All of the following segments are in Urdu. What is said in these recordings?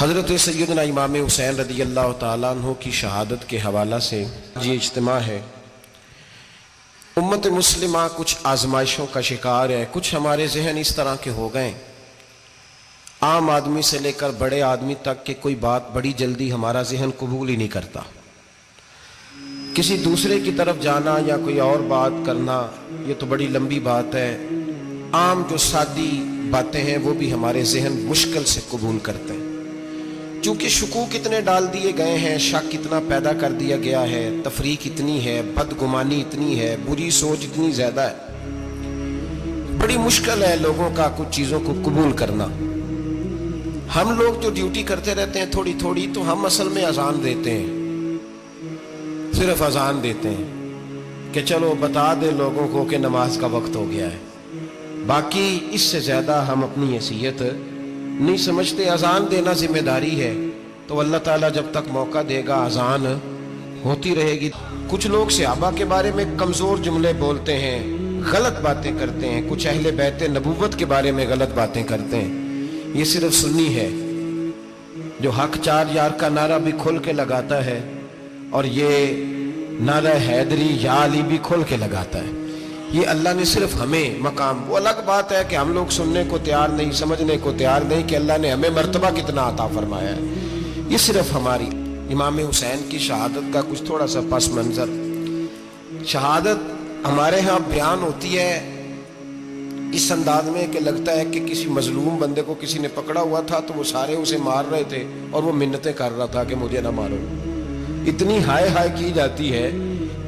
حضرت سیدنا امام حسین رضی اللہ تعالیٰ عنہ کی شہادت کے حوالہ سے یہ اجتماع ہے۔ امت مسلمہ کچھ آزمائشوں کا شکار ہے، کچھ ہمارے ذہن اس طرح کے ہو گئے، عام آدمی سے لے کر بڑے آدمی تک کہ کوئی بات بڑی جلدی ہمارا ذہن قبول ہی نہیں کرتا۔ کسی دوسرے کی طرف جانا یا کوئی اور بات کرنا یہ تو بڑی لمبی بات ہے، عام جو سادی باتیں ہیں وہ بھی ہمارے ذہن مشکل سے قبول کرتے ہیں، چونکہ شکوک اتنے ڈال دیے گئے ہیں، شک اتنا پیدا کر دیا گیا ہے، تفریق اتنی ہے، بدگمانی اتنی ہے، بری سوچ اتنی زیادہ ہے، بڑی مشکل ہے لوگوں کا کچھ چیزوں کو قبول کرنا۔ ہم لوگ جو ڈیوٹی کرتے رہتے ہیں تھوڑی تھوڑی، تو ہم اصل میں اذان دیتے ہیں، صرف اذان دیتے ہیں کہ چلو بتا دے لوگوں کو کہ نماز کا وقت ہو گیا ہے، باقی اس سے زیادہ ہم اپنی حیثیت نہیں سمجھتے۔ اذان دینا ذمہ داری ہے، تو اللہ تعالیٰ جب تک موقع دے گا اذان ہوتی رہے گی۔ کچھ لوگ صحابہ کے بارے میں کمزور جملے بولتے ہیں، غلط باتیں کرتے ہیں، کچھ اہل بیت نبوت کے بارے میں غلط باتیں کرتے ہیں۔ یہ صرف سنی ہے جو حق چار یار کا نعرہ بھی کھل کے لگاتا ہے، اور یہ نعرہ حیدری یا علی بھی کھل کے لگاتا ہے۔ یہ اللہ نے صرف ہمیں مقام، وہ الگ بات ہے کہ ہم لوگ سننے کو تیار نہیں، سمجھنے کو تیار نہیں کہ اللہ نے ہمیں مرتبہ کتنا عطا فرمایا ہے۔ یہ صرف ہماری امام حسین کی شہادت کا کچھ تھوڑا سا پس منظر۔ شہادت ہمارے ہاں بیان ہوتی ہے اس انداز میں کہ لگتا ہے کہ کسی مظلوم بندے کو کسی نے پکڑا ہوا تھا تو وہ سارے اسے مار رہے تھے اور وہ منتیں کر رہا تھا کہ مجھے نہ مارو۔ اتنی ہائے ہائے کی جاتی ہے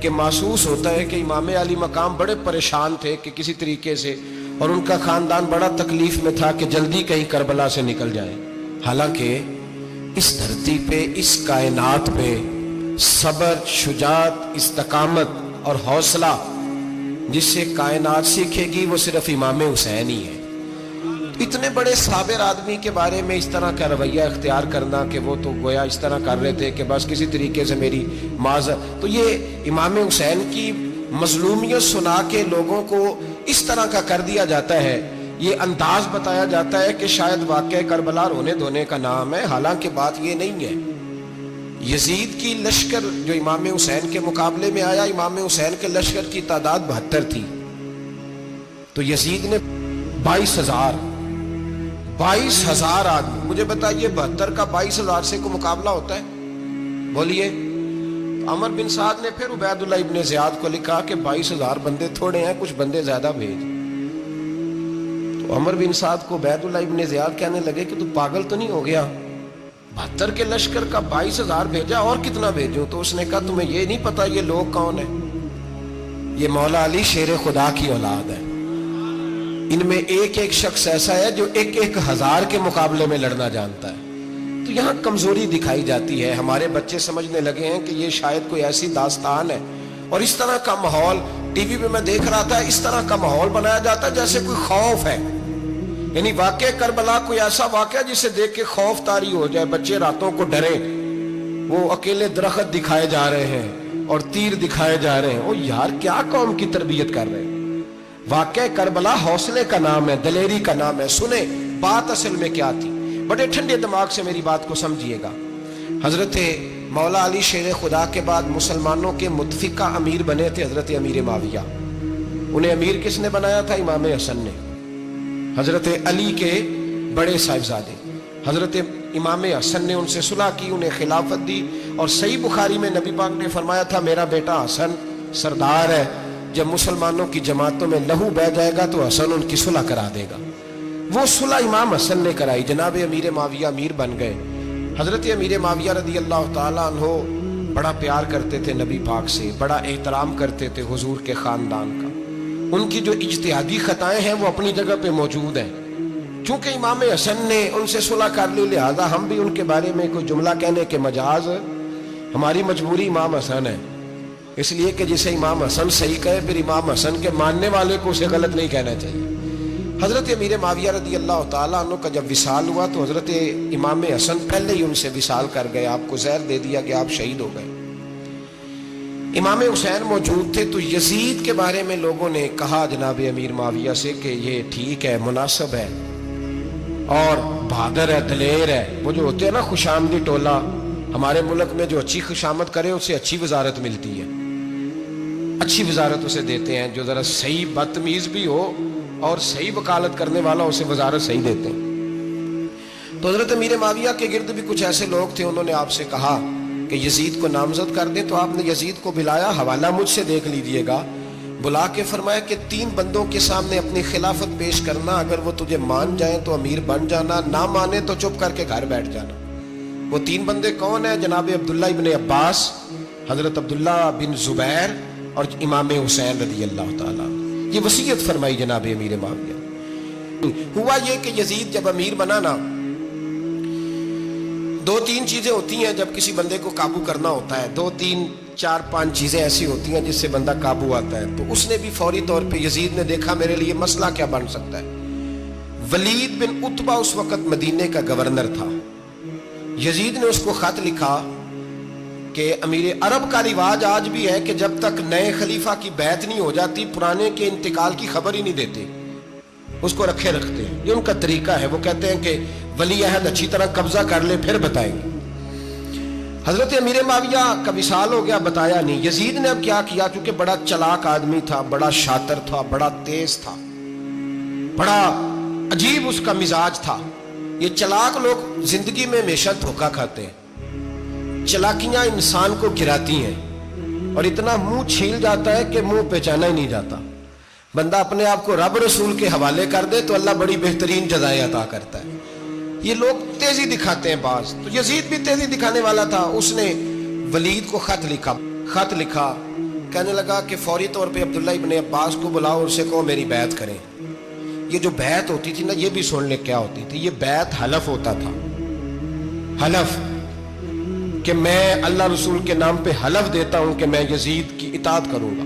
کہ محسوس ہوتا ہے کہ امام علی مقام بڑے پریشان تھے کہ کسی طریقے سے، اور ان کا خاندان بڑا تکلیف میں تھا کہ جلدی کہیں کربلا سے نکل جائے۔ حالانکہ اس دھرتی پہ، اس کائنات پہ صبر، شجاعت، استقامت اور حوصلہ جس سے کائنات سیکھے گی وہ صرف امام حسین ہی ہے۔ اتنے بڑے صابر آدمی کے بارے میں اس طرح کا رویہ اختیار کرنا کہ وہ تو گویا اس طرح کر رہے تھے کہ بس کسی طریقے سے میری معذرت، تو یہ امام حسین کی مظلومیت سنا کے لوگوں کو اس طرح کا کر دیا جاتا ہے، یہ انداز بتایا جاتا ہے کہ شاید واقعہ کربلا رونے دھونے کا نام ہے، حالانکہ بات یہ نہیں ہے۔ یزید کی لشکر جو امام حسین کے مقابلے میں آیا، امام حسین کے لشکر کی تعداد 72 تھی، تو یزید نے 22,000 آدمی، مجھے بتائیے 72 کا 22,000 سے کو مقابلہ ہوتا ہے؟ بولیے۔ عمر بن سعد نے پھر عبید اللہ ابن زیاد کو لکھا کہ 22,000 بندے تھوڑے ہیں، کچھ بندے زیادہ بھیج۔ تو عمر بن سعد کو عبید اللہ ابن زیاد کہنے لگے کہ تو پاگل تو نہیں ہو گیا، 72 کے لشکر کا 22,000 بھیجا، اور کتنا بھیجوں؟ تو اس نے کہا تمہیں یہ نہیں پتا یہ لوگ کون ہیں؟ یہ مولا علی شیر خدا کی اولاد ہے، ان میں ایک ایک شخص ایسا ہے جو 1,000 کے مقابلے میں لڑنا جانتا ہے۔ تو یہاں کمزوری دکھائی جاتی ہے، ہمارے بچے سمجھنے لگے ہیں کہ یہ شاید کوئی ایسی داستان ہے، اور اس طرح کا ماحول ٹی وی پہ میں دیکھ رہا تھا، اس طرح کا ماحول بنایا جاتا ہے جیسے کوئی خوف ہے، یعنی واقع کربلا کوئی ایسا واقعہ جسے دیکھ کے خوف طاری ہو جائے، بچے راتوں کو ڈریں، وہ اکیلے درخت دکھائے جا رہے ہیں اور تیر دکھائے جا رہے ہیں۔ او یار کیا قوم کی تربیت کر رہے ہیں؟ واقع کربلا حوصلے کا نام ہے، دلیری کا نام ہے۔ سنیں بات اصل میں کیا تھی، بڑے ٹھنڈے دماغ سے میری بات کو سمجھیے گا۔ حضرت مولا علی شیر خدا کے بعد مسلمانوں کے متفقہ امیر بنے تھے حضرت امیر معاویہ۔ انہیں امیر کس نے بنایا تھا؟ امام حسن نے، حضرت علی کے بڑے صاحبزادے۔ حضرت امام حسن نے ان سے صلح کی، انہیں خلافت دی، اور صحیح بخاری میں نبی پاک نے فرمایا تھا میرا بیٹا حسن سردار ہے، جب مسلمانوں کی جماعتوں میں لہو بہ جائے گا تو حسن ان کی صلح کرا دے گا۔ وہ صلح امام حسن نے کرائی، جناب امیر معاویہ امیر بن گئے۔ حضرت امیر معاویہ رضی اللہ تعالیٰ عنہ بڑا پیار کرتے تھے نبی پاک سے، بڑا احترام کرتے تھے حضور کے خاندان کا۔ ان کی جو اجتہادی خطائیں ہیں وہ اپنی جگہ پہ موجود ہیں، چونکہ امام حسن نے ان سے صلح کر لی، لہذا ہم بھی ان کے بارے میں کوئی جملہ کہنے کے مجاز، ہماری مجبوری امام حسن ہے، اس لیے کہ جسے امام حسن صحیح کہے پھر امام حسن کے ماننے والے کو اسے غلط نہیں کہنا چاہیے۔ حضرت امیر معاویہ رضی اللہ تعالیٰ عنہ کا جب وصال ہوا تو حضرت امام حسن پہلے ہی ان سے وصال کر گئے، آپ کو زہر دے دیا کہ آپ شہید ہو گئے۔ امام حسین موجود تھے، تو یزید کے بارے میں لوگوں نے کہا جناب امیر معاویہ سے کہ یہ ٹھیک ہے، مناسب ہے، اور بہادر ہے، دلیر ہے. وہ جو ہوتے ہیں نا خوش آمدی ٹولہ، ہمارے ملک میں جو اچھی خوشامد کرے اسے اچھی وزارت ملتی ہے، اچھی وزارت اسے دیتے ہیں. جو ذرا صحیح بدتمیز بھی ہو اور صحیح وکالت کرنے والا اسے وزارت صحیح دیتے ہیں. تو حضرت امیر معاویہ کے گرد بھی کچھ ایسے لوگ تھے، انہوں نے آپ سے کہا کہ یزید کو نامزد کر دیں. تو آپ نے یزید کو بلایا، حوالہ مجھ سے دیکھ لیجئے گا، بلا کے فرمایا کہ 3 بندوں کے سامنے اپنی خلافت پیش کرنا، اگر وہ تجھے مان جائیں تو امیر بن جانا، نہ مانے تو چپ کر کے گھر بیٹھ جانا. وہ 3 بندے کون ہیں؟ جناب عبداللہ ابن عباس، حضرت عبداللہ بن زبیر اور امام حسین رضی اللہ تعالیٰ. یہ وصیت فرمائی جناب امیر معاویہ. ہوا یہ کہ یزید جب امیر بنا نا، 2-3 چیزیں ہوتی ہیں جب کسی بندے کو قابو کرنا ہوتا ہے، 2-3-4-5 چیزیں ایسی ہوتی ہیں جس سے بندہ قابو آتا ہے. تو اس نے بھی فوری طور پہ، یزید نے دیکھا میرے لیے مسئلہ کیا بن سکتا ہے. ولید بن عتبہ اس وقت مدینے کا گورنر تھا. یزید نے اس کو خط لکھا کہ امیر عرب کا رواج آج بھی ہے کہ جب تک نئے خلیفہ کی بیعت نہیں ہو جاتی پرانے کے انتقال کی خبر ہی نہیں دیتے، اس کو رکھے رکھتے ہیں. یہ ان کا طریقہ ہے. وہ کہتے ہیں کہ ولی عہد اچھی طرح قبضہ کر لے پھر بتائیں گے. حضرت امیر معاویہ کا وصال ہو گیا، بتایا نہیں. یزید نے اب کیا کیا، چونکہ بڑا چلاک آدمی تھا، بڑا شاطر تھا، بڑا تیز تھا، بڑا عجیب اس کا مزاج تھا. یہ چلاک لوگ زندگی میں ہمیشہ دھوکہ کھاتے ہیں، چلاکیاں انسان کو گراتی ہیں اور اتنا منہ چھیل جاتا ہے کہ منہ پہچانا ہی نہیں جاتا. بندہ اپنے آپ کو رب رسول کے حوالے کر دے تو اللہ بڑی بہترین جزائیں عطا کرتا ہے. یہ لوگ تیزی دکھاتے ہیں بعض. تو یزید بھی تیزی دکھانے والا تھا. اس نے ولید کو خط لکھا، کہنے لگا کہ فوری طور پہ عبداللہ ابن عباس کو بلاؤ اور اسے کہو میری بیعت کریں. یہ جو بیعت ہوتی تھی نا، یہ بھی سن لے کیا ہوتی تھی. یہ بیعت حلف ہوتا تھا. حلف کہ میں اللہ رسول کے نام پہ حلف دیتا ہوں کہ میں یزید کی اطاعت کروں گا،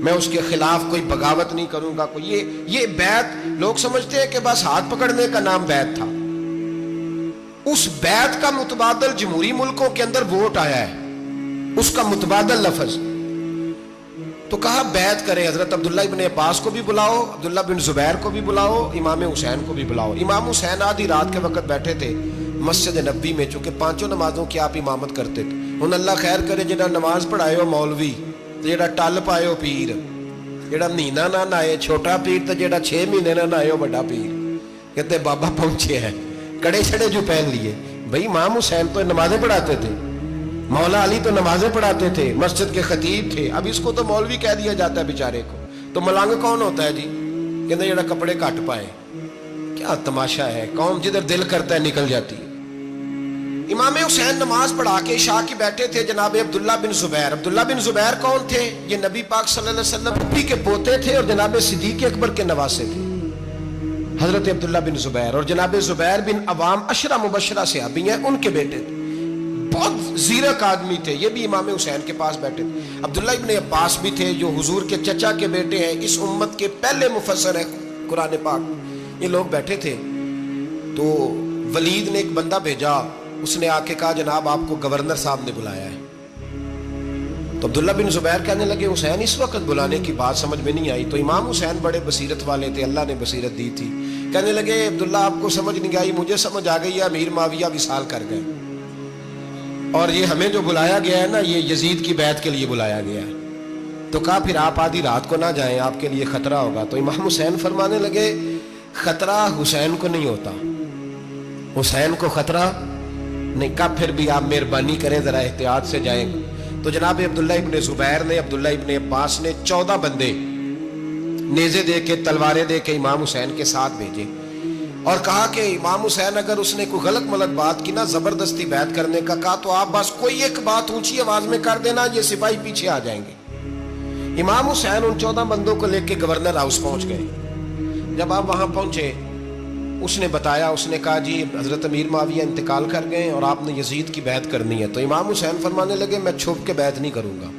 میں اس کے خلاف کوئی بغاوت نہیں کروں گا. یہ بیعت لوگ سمجھتے ہیں کہ بس ہاتھ پکڑنے کا نام بیعت تھا. اس بیعت کا متبادل جمہوری ملکوں کے اندر ووٹ آیا ہے، اس کا متبادل لفظ. تو کہا بیعت کرے. حضرت عبداللہ ابن عباس کو بھی بلاؤ، عبداللہ بن زبیر کو بھی بلاؤ، امام حسین کو بھی بلاؤ. امام حسین آدھی رات کے وقت بیٹھے تھے مسجد نبی میں، چونکہ 5 نمازوں کی آپ امامت کرتے تھے. انہوں اللہ خیر کرے، جڑا نماز پڑھائے ہو مولوی، جڑا ٹل پائے ہو پیر، جڑا مہینہ نہ نائے چھوٹا پیر، تو جڑا 6 مہینے نہ نائے ہو بڑا پیر. کہتے بابا پہنچے ہیں، کڑے چھڑے جو پہن لیے. بھئی امام حسین تو نمازیں پڑھاتے تھے، مولا علی تو نمازیں پڑھاتے تھے، مسجد کے خطیب تھے. اب اس کو تو مولوی کہہ دیا جاتا ہے بیچارے کو. تو ملنگ کون ہوتا ہے جی؟ کہتے جڑا کپڑے کٹ پائے. کیا تماشا ہے، قوم جدھر دل کرتا ہے نکل جاتی ہے. امام حسین نماز پڑھا کے عشاء کی بیٹھے تھے جناب عبداللہ بن زبیر. عبداللہ بن زبیر کون تھے؟ یہ نبی پاک صلی اللہ علیہ وسلم کے پوتے تھے اور جناب صدیق اکبر کے نواسے تھے. حضرت عبداللہ بن زبیر اور جناب زبیر بن عوام عشرہ مبشرہ صحابی ہیں، ان کے بیٹے تھے. بہت زیرک آدمی تھے. یہ بھی امام حسین کے پاس بیٹھے تھے. عبداللہ ابن عباس بھی تھے جو حضور کے چچا کے بیٹے ہیں، اس امت کے پہلے مفسر ہیں قرآن پاک. یہ لوگ بیٹھے تھے. تو ولید نے ایک بندہ بھیجا، اس نے آ کے کہا جناب آپ کو گورنر صاحب نے بلایا ہے. تو عبداللہ بن زبیر کہنے لگے حسین اس وقت بلانے کی بات سمجھ میں نہیں آئی. تو امام حسین بڑے بصیرت والے تھے، اللہ نے بصیرت دی تھی. کہنے لگے عبداللہ آپ کو سمجھ نہیں آئی، مجھے سمجھ آ گئی ہے، امیر معاویہ وصال کر گئے اور یہ ہمیں جو بلایا گیا ہے نا، یہ یزید کی بیعت کے لیے بلایا گیا ہے. تو کہا پھر آپ آدھی رات کو نہ جائیں، آپ کے لیے خطرہ ہوگا. تو امام حسین فرمانے لگے خطرہ حسین کو نہیں ہوتا، حسین کو خطرہ نہیں. کہا پھر بھی آپ مہربانی کریں ذرا احتیاط سے جائیں. تو جناب عبداللہ ابن زبیر نے، عبداللہ ابن عباس نے 14 بندے نیزے دے کے، تلواریں دے کے امام حسین کے ساتھ بھیجے اور کہا کہ امام حسین اگر اس نے کوئی غلط ملت بات کی نا، زبردستی بیعت کرنے کا کہا، تو آپ بس کوئی ایک بات اونچی آواز میں کر دینا، یہ سپاہی پیچھے آ جائیں گے. امام حسین ان 14 بندوں کو لے کے گورنر ہاؤس پہنچ گئے. جب آپ وہاں پہنچے اس نے بتایا، اس نے کہا جی حضرت امیر معاویہ انتقال کر گئے اور آپ نے یزید کی بیعت کرنی ہے. تو امام حسین فرمانے لگے میں چھپ کے بیعت نہیں کروں گا.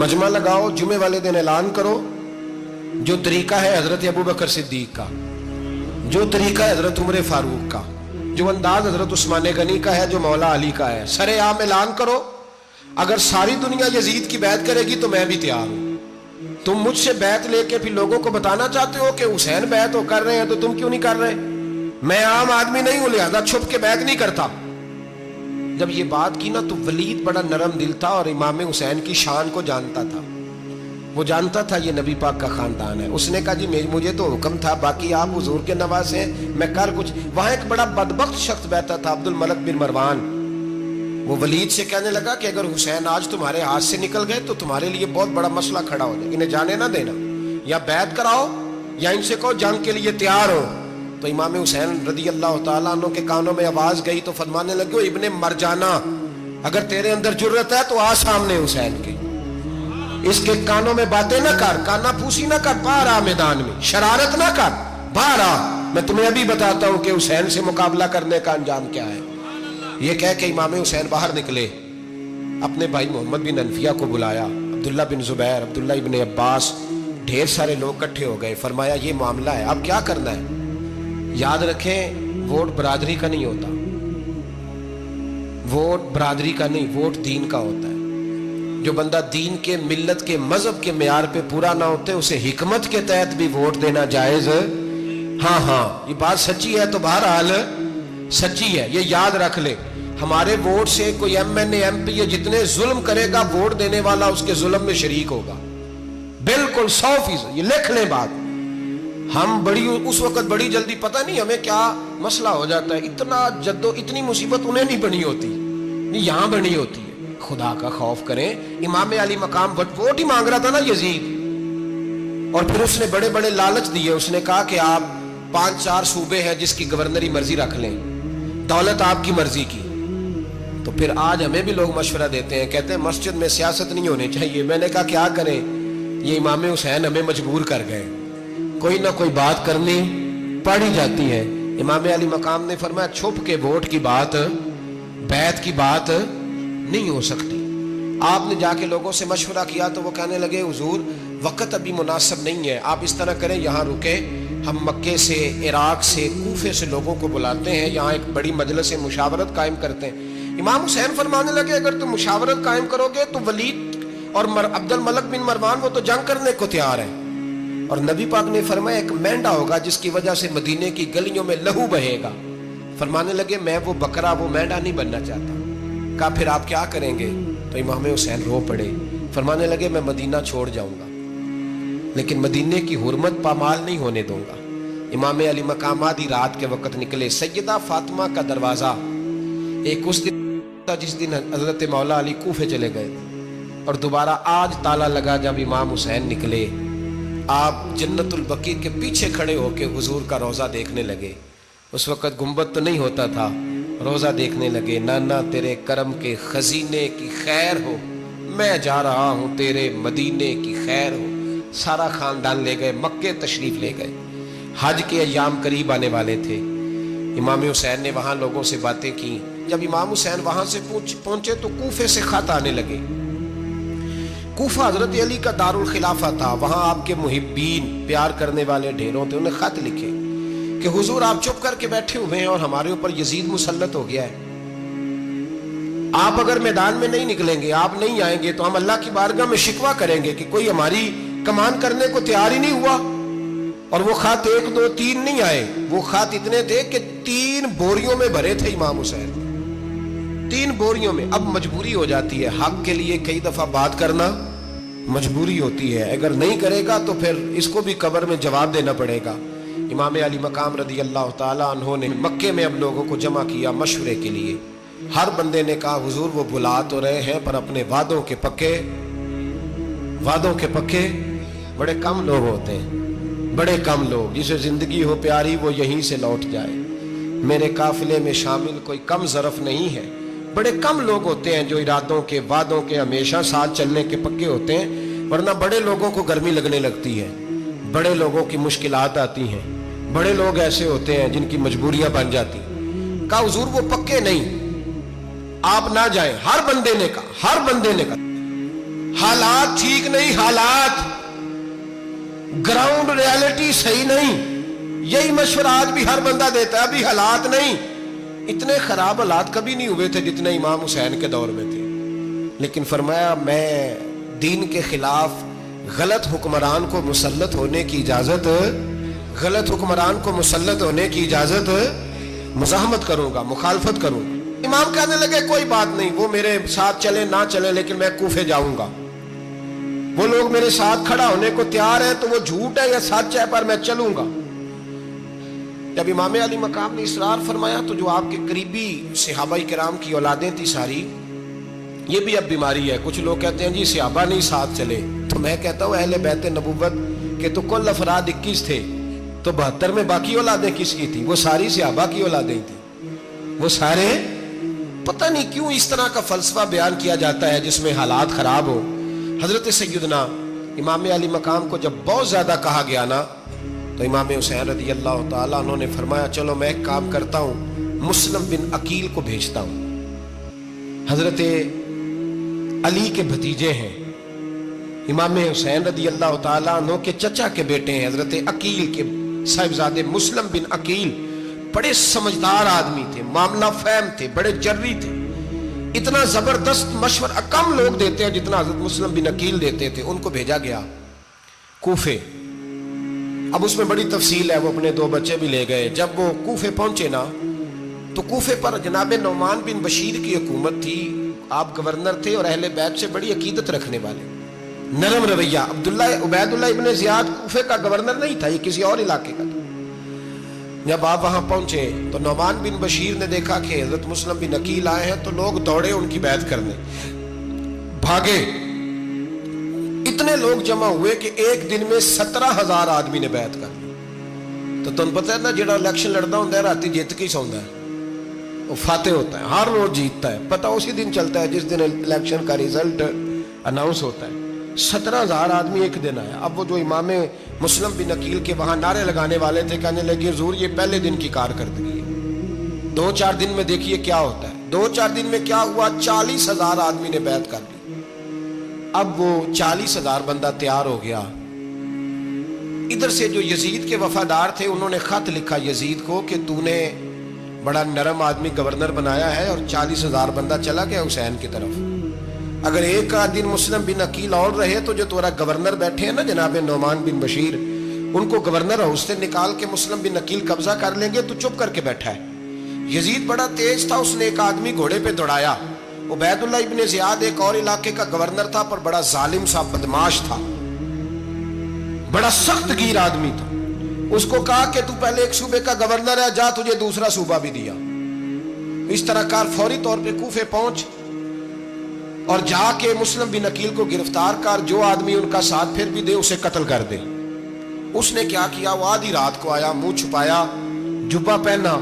مجمع لگاؤ، جمعے والے دن اعلان کرو، جو طریقہ ہے حضرت ابو بکر صدیق کا، جو طریقہ ہے حضرت عمر فاروق کا، جو انداز حضرت عثمان غنی کا ہے، جو مولا علی کا ہے، سر عام اعلان کرو. اگر ساری دنیا یزید کی بیعت کرے گی تو میں بھی تیار ہوں. تم مجھ سے بیعت لے کے پھر لوگوں کو بتانا چاہتے ہو کہ حسین بیعت ہو کر رہے ہیں تو تم کیوں نہیں کر رہے؟ میں عام آدمی نہیں ہوں لہذا چھپ کے بیعت نہیں کرتا. جب یہ بات کی نا تو ولید بڑا نرم دل تھا اور امام حسین کی شان کو جانتا تھا. وہ جانتا تھا یہ نبی پاک کا خاندان ہے. اس نے کہا جی مجھے تو حکم تھا، باقی آپ حضور کے نواز ہیں، میں کر کچھ. وہاں ایک بڑا بدبخت شخص بیٹھا تھا، عبد الملک بن مروان. وہ ولید سے کہنے لگا کہ اگر حسین آج تمہارے ہاتھ سے نکل گئے تو تمہارے لیے بہت بڑا مسئلہ کھڑا ہو جائے. انہیں جانے نہ دینا، یا بیعت کراؤ یا ان سے کہو جنگ کے لیے تیار ہو. تو امام حسین رضی اللہ تعالیٰ عنہ کے کانوں میں آواز گئی تو فرمانے لگے ابن مرجانہ، اگر تیرے اندر جرت ہے تو آ سامنے حسین کے، اس کے کانوں میں باتیں نہ کر، کانا پھوسی نہ کر، باہر آ میدان میں، شرارت نہ کر، باہر آ، میں تمہیں ابھی بتاتا ہوں کہ حسین سے مقابلہ کرنے کا انجام کیا ہے. یہ کہہ کہ امام حسین باہر نکلے، اپنے بھائی محمد بن انفیہ کو بلایا، عبداللہ بن زبیر، عبداللہ ابن عباس، ڈھیر سارے لوگ اکٹھے ہو گئے. فرمایا یہ معاملہ ہے، اب کیا کرنا ہے؟ یاد رکھیں ووٹ برادری کا نہیں ہوتا، ووٹ برادری کا نہیں، ووٹ دین کا ہوتا ہے. جو بندہ دین کے، ملت کے، مذہب کے معیار پہ پورا نہ ہوتے اسے حکمت کے تحت بھی ووٹ دینا جائز. ہاں یہ بات سچی ہے تو بہرحال سچی ہے، یہ یاد رکھ لے. ہمارے ووٹ سے کوئی ایم این اے، ایم پی یہ جتنے ظلم کرے گا، ووٹ دینے والا اس کے ظلم میں شریک ہوگا، بالکل 100%. یہ لکھ لیں بات. ہم اس وقت بڑی جلدی، پتہ نہیں ہمیں کیا مسئلہ ہو جاتا ہے، اتنا اتنی مصیبت انہیں نہیں بنی ہوتی، نہیں یہاں بنی ہوتی ہے. خدا کا خوف کریں. امام علی مقام ووٹ ہی مانگ رہا تھا نا یزید، اور پھر اس نے بڑے بڑے لالچ دیے. اس نے کہا کہ آپ 5-4 صوبے ہیں جس کی گورنری مرضی رکھ لیں، دولت آپ کی مرضی کی. تو پھر آج ہمیں بھی لوگ مشورہ دیتے ہیں، کہتے ہیں مسجد میں سیاست نہیں ہونی چاہیے. میں نے کہا کیا کریں، یہ امام حسین ہمیں مجبور کر گئے، کوئی نہ کوئی بات کرنی پڑ ہی جاتی ہے. امام علی مقام نے فرمایا چھپ کے ووٹ کی بات، بیعت کی بات نہیں ہو سکتی. آپ نے جا کے لوگوں سے مشورہ کیا تو وہ کہنے لگے حضور وقت ابھی مناسب نہیں ہے، آپ اس طرح کریں یہاں رکے، ہم مکے سے، عراق سے، کوفے سے لوگوں کو بلاتے ہیں، یہاں ایک بڑی مجلس مشاورت قائم کرتے ہیں. امام حسین فرمانے لگے اگر تم مشاورت قائم کرو گے تو ولید اور عبد الملک بن مروان وہ تو جنگ کرنے کو تیار ہیں، اور نبی پاک نے فرمایا ایک مینڈا ہوگا جس کی وجہ سے مدینے کی گلیوں میں لہو بہے گا. فرمانے لگے میں وہ بکرا، وہ مینڈا نہیں بننا چاہتا. کہا پھر آپ کیا کریں گے؟ تو امام حسین رو پڑے، فرمانے لگے میں مدینہ چھوڑ جاؤں گا لیکن مدینے کی حرمت پامال نہیں ہونے دوں گا. امام علی مقام آدھی رات کے وقت نکلے. سیدہ فاطمہ کا دروازہ ایک اس دن تھا جس دن حضرت مولا علی کوفے چلے گئے، اور دوبارہ آج تالا لگا جب امام حسین نکلے. آپ جنت البقیع کے پیچھے کھڑے ہو کے حضور کا روضہ دیکھنے لگے. اس وقت گنبد تو نہیں ہوتا تھا، روضہ دیکھنے لگے. نانا تیرے کرم کے خزینے کی خیر ہو، میں جا رہا ہوں تیرے مدینے کی خیر ہو. سارا خاندان لے گئے، مکے تشریف لے گئے. حج کے ایام قریب آنے والے تھے. امام حسین نے وہاں لوگوں سے باتیں کی. جب امام حسین وہاں سے پہنچے تو کوفے سے خط آنے لگے. کوفہ حضرت علی کا دارالخلافہ تھا، وہاں آپ کے محبین، پیار کرنے والے ڈھیروں تھے. انہیں خط لکھے کہ حضور آپ چپ کر کے بیٹھے ہوئے ہیں اور ہمارے اوپر یزید مسلط ہو گیا ہے. آپ اگر میدان میں نہیں نکلیں گے، آپ نہیں آئیں گے تو ہم اللہ کی بارگاہ میں شکوہ کریں گے کہ کوئی ہماری کمان کرنے کو تیار ہی نہیں ہوا. اور وہ خط 1 2 3 نہیں آئے، وہ خط اتنے تھے کہ 3 بوریوں میں بھرے تھے امام حسین، 3 بوریوں میں. اب مجبوری ہو جاتی ہے، حق کے لیے کئی دفعہ بات کرنا مجبوری ہوتی ہے. اگر نہیں کرے گا تو پھر اس کو بھی قبر میں جواب دینا پڑے گا. امام علی مقام رضی اللہ تعالیٰ عنہ نے مکے میں اب لوگوں کو جمع کیا مشورے کے لیے. ہر بندے نے کہا حضور وہ بلا تو رہے ہیں پر اپنے وعدوں کے پکے بڑے کم لوگ ہوتے ہیں، بڑے کم لوگ. جسے زندگی ہو پیاری وہ یہیں سے لوٹ جائے. میرے قافلے میں شامل کوئی کم ظرف نہیں ہے. بڑے کم لوگ ہوتے ہیں جو ارادوں کے، وعدوں کے، ہمیشہ ساتھ چلنے کے پکے ہوتے ہیں. ورنہ بڑے لوگوں کو گرمی لگنے لگتی ہے، بڑے لوگوں کی مشکلات آتی ہیں، بڑے لوگ ایسے ہوتے ہیں جن کی مجبوریاں بن جاتی. کہا حضور وہ پکے نہیں، آپ نہ جائیں. ہر بندے نے کہا حالات ٹھیک نہیں، حالات گراؤنڈ ریالٹی صحیح نہیں. یہی مشورہ آج بھی ہر بندہ دیتا ہے، ابھی حالات نہیں. اتنے خراب حالات کبھی نہیں ہوئے تھے جتنے امام حسین کے دور میں تھے. لیکن فرمایا میں دین کے خلاف غلط حکمران کو مسلط ہونے کی اجازت غلط حکمران کو مسلط ہونے کی اجازت مزاحمت کروں گا، مخالفت کروں گا۔ امام کہنے لگے کوئی بات نہیں، وہ میرے ساتھ چلے نہ چلے لیکن میں کوفے جاؤں گا، وہ لوگ میرے ساتھ کھڑا ہونے کو تیار ہے تو وہ جھوٹ ہے یا سچ ہے پر میں چلوں گا۔ جب امام علی مقام نے اصرار فرمایا تو جو آپ کے قریبی صحابہ کرام کی اولادیں تھی ساری، یہ بھی اب بیماری ہے، کچھ لوگ کہتے ہیں جی صحابہ نہیں ساتھ چلے، تو میں کہتا ہوں اہل بیت نبوت کے تو کل افراد 21 تھے، تو 72 میں باقی اولادیں کس کی تھی؟ وہ ساری صحابہ کی اولادیں تھیں، وہ سارے۔ پتہ نہیں کیوں اس طرح کا فلسفہ بیان کیا جاتا ہے جس میں حالات خراب ہو۔ حضرت سیدنا امام علی مقام کو جب بہت زیادہ کہا گیا نا تو امام حسین رضی اللہ تعالیٰ انہوں نے فرمایا چلو میں ایک کام کرتا ہوں، مسلم بن عقیل کو بھیجتا ہوں، حضرت علی کے بھتیجے ہیں، امام حسین رضی اللہ تعالیٰ عنہ کے چچا کے بیٹے ہیں، حضرت عقیل کے صاحبزادے مسلم بن عقیل بڑے سمجھدار آدمی تھے، معاملہ فہم تھے، بڑے جری تھے، اتنا زبردست مشورہ کم لوگ دیتے ہیں جتنا حضرت مسلم بن عقیل دیتے تھے۔ ان کو بھیجا گیا کوفے۔ اب اس میں بڑی تفصیل ہے، وہ اپنے 2 بچے بھی لے گئے۔ جب وہ کوفے پہنچے نا تو کوفے پر جناب نعمان بن بشیر کی حکومت تھی، آپ گورنر تھے اور اہل بیت سے بڑی عقیدت رکھنے والے، نرم رویہ۔ عبید اللہ ابن زیاد کوفے کا گورنر نہیں تھا، یہ کسی اور علاقے کا تھا۔ جب آپ وہاں پہنچے تو نعمان بن بشیر نے دیکھا کہ حضرت مسلم بن عقیل آئے ہیں تو لوگ دوڑے ان کی بیعت کرنے، بھاگے، اتنے لوگ جمع ہوئے کہ ایک دن میں 17,000 آدمی نے بیعت کر لی۔ تو تمہیں پتہ ہے نا جڑا الیکشن لڑتا ہوتا ہے راتی جیت کے ہی سوندا ہے، وہ فاتح ہوتا ہے، ہر روز جیتتا ہے، پتہ اسی دن چلتا ہے جس دن الیکشن کا ریزلٹ اناؤنس ہوتا ہے۔ 17,000 آدمی ایک دن آیا۔ اب وہ جو امام مسلم بن عقیل کے وہاں نعرے لگانے والے تھے کہنے لگے حضور یہ پہلے دن کی کارکردگی ہے، 2-4 دن میں دیکھیے کیا ہوتا ہے۔ 2-4 دن میں کیا ہوا؟ 40,000 آدمی نے بیعت کر لی۔ اب وہ 40,000 بندہ تیار ہو گیا۔ ادھر سے جو یزید کے وفادار تھے انہوں نے خط لکھا یزید کو کہ تو نے بڑا نرم آدمی گورنر بنایا ہے اور 40,000 بندہ چلا گیا حسین کی طرف، اگر ایک دن مسلم بن عقیل اور رہے تو جو تمہارا گورنر بیٹھے ہیں نا جناب نعمان بن بشیر، ان کو گورنر ہاؤس سے نکال کے مسلم بن عقیل قبضہ کر لیں گے، تو چپ کر کے بیٹھا ہے۔ یزید بڑا تیز تھا، اس نے ایک آدمی گھوڑے پہ دوڑایا۔ عبید اللہ ابن زیاد ایک اور علاقے کا گورنر تھا پر بڑا ظالم سا بدماش تھا، بڑا سخت گیر آدمی تھا۔ اس کو کہا کہ تو پہلے ایک صوبے کا گورنر ہے، جا تجھے دوسرا صوبہ بھی دیا۔ اس طرح کار فوری طور پہ کوفے پہنچ اور جا کے مسلم بن عقیل کو گرفتار کر، جو آدمی ان کا ساتھ پھر بھی دے اسے قتل کر دے۔ اس نے کیا کیا؟ وہ آدھی رات کو آیا، منہ چھپایا، جبہ پہنا،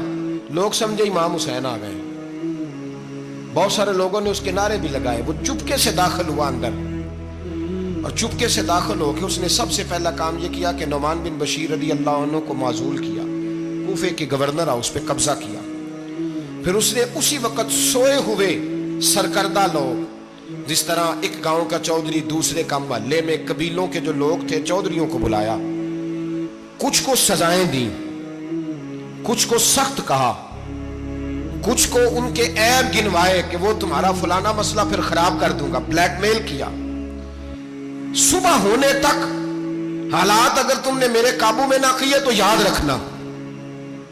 لوگ سمجھے امام حسین آ گئے۔ بہت سارے لوگوں نے اس کے نعرے بھی لگائے۔ وہ چپکے سے داخل ہوا اندر، اور چپکے سے داخل ہو کے اس نے سب سے پہلا کام یہ کیا کہ نعمان بن بشیر رضی اللہ عنہ کو معزول کیا، کوفے کے گورنر ہاؤس پہ قبضہ کیا۔ پھر اس نے اسی وقت سوئے ہوئے سرکردہ لوگ، جس طرح ایک گاؤں کا چودھری دوسرے کا محلے میں قبیلوں کے جو لوگ تھے چودھریوں کو بلایا، کچھ کو سزائیں دیں، کچھ کو سخت کہا، کچھ کو ان کے عیب گنوائے کہ وہ تمہارا فلانا مسئلہ پھر خراب کر دوں گا، بلیک میل کیا۔ صبح ہونے تک حالات اگر تم نے میرے قابو میں نہ کیے تو یاد رکھنا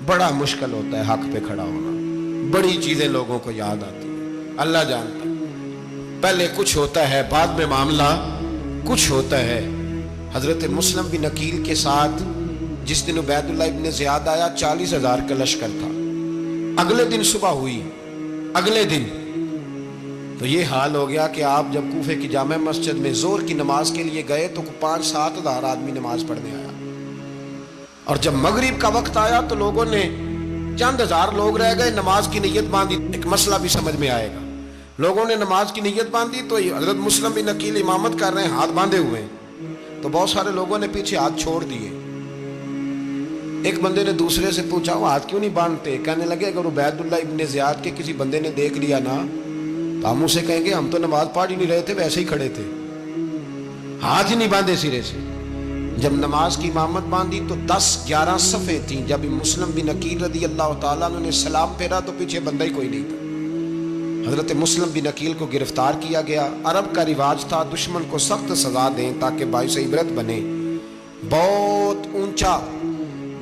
بڑا مشکل ہوتا ہے حق پہ کھڑا ہونا، بڑی چیزیں لوگوں کو یاد آتی ہیں، اللہ جانتا ہے۔ پہلے کچھ ہوتا ہے، بعد میں معاملہ کچھ ہوتا ہے۔ حضرت مسلم بن عقیل کے ساتھ جس دن عبید اللہ ابن زیاد آیا 40,000 کا لشکر تھا۔ اگلے دن صبح ہوئی، اگلے دن تو یہ حال ہو گیا کہ آپ جب کوفے کی جامع مسجد میں زور کی نماز کے لیے گئے تو 5-7 ہزار آدمی نماز پڑھنے آیا، اور جب مغرب کا وقت آیا تو لوگوں نے چند ہزار لوگ رہ گئے، نماز کی نیت باندھی۔ ایک مسئلہ بھی سمجھ میں آئے گا، لوگوں نے نماز کی نیت باندھی تو حضرت مسلم بن عقیل امامت کر رہے ہیں، ہاتھ باندھے ہوئے ہیں، تو بہت سارے لوگوں نے پیچھے ہاتھ چھوڑ دیے۔ ایک بندے نے دوسرے سے پوچھا وہ ہاتھ کیوں نہیں باندھتے؟ کہنے لگے اگر عبید اللہ ابن زیاد کے کسی بندے نے دیکھ لیا نا تو ہم اسے کہیں گے ہم تو نماز پڑھ ہی نہیں رہے تھے، ویسے ہی کھڑے تھے، ہاتھ ہی نہیں باندھے سرے سے۔ جب نماز کی امامت باندھی تو 10-11 صفیں تھیں۔ جب مسلم بن عقیل رضی اللہ تعالیٰ نے سلام پھیرا تو پیچھے بندہ ہی کوئی نہیں تھا۔ حضرت مسلم بن عقیل کو گرفتار کیا گیا۔ عرب کا رواج تھا دشمن کو سخت سزا دیں تاکہ باعث عبرت بنے۔ بہت اونچا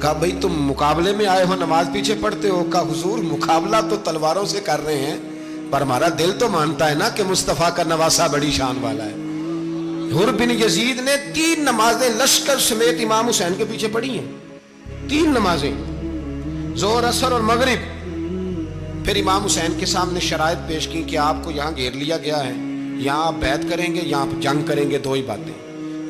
کہا بھئی تم مقابلے میں آئے ہو نماز پیچھے پڑھتے ہو؟ کہا حضور مقابلہ تو تلواروں سے کر رہے ہیں پر ہمارا دل تو مانتا ہے نا کہ مصطفیٰ کا نواسہ بڑی شان والا ہے۔ حر بن یزید نے 3 نمازیں لشکر سمیت امام حسین کے پیچھے پڑھی ہیں، 3 نمازیں، ظہر اثر اور مغرب۔ پھر امام حسین کے سامنے شرائط پیش کی کہ آپ کو یہاں گھیر لیا گیا ہے، یہاں آپ بیعت کریں گے یا آپ جنگ کریں گے، 2 ہی باتیں۔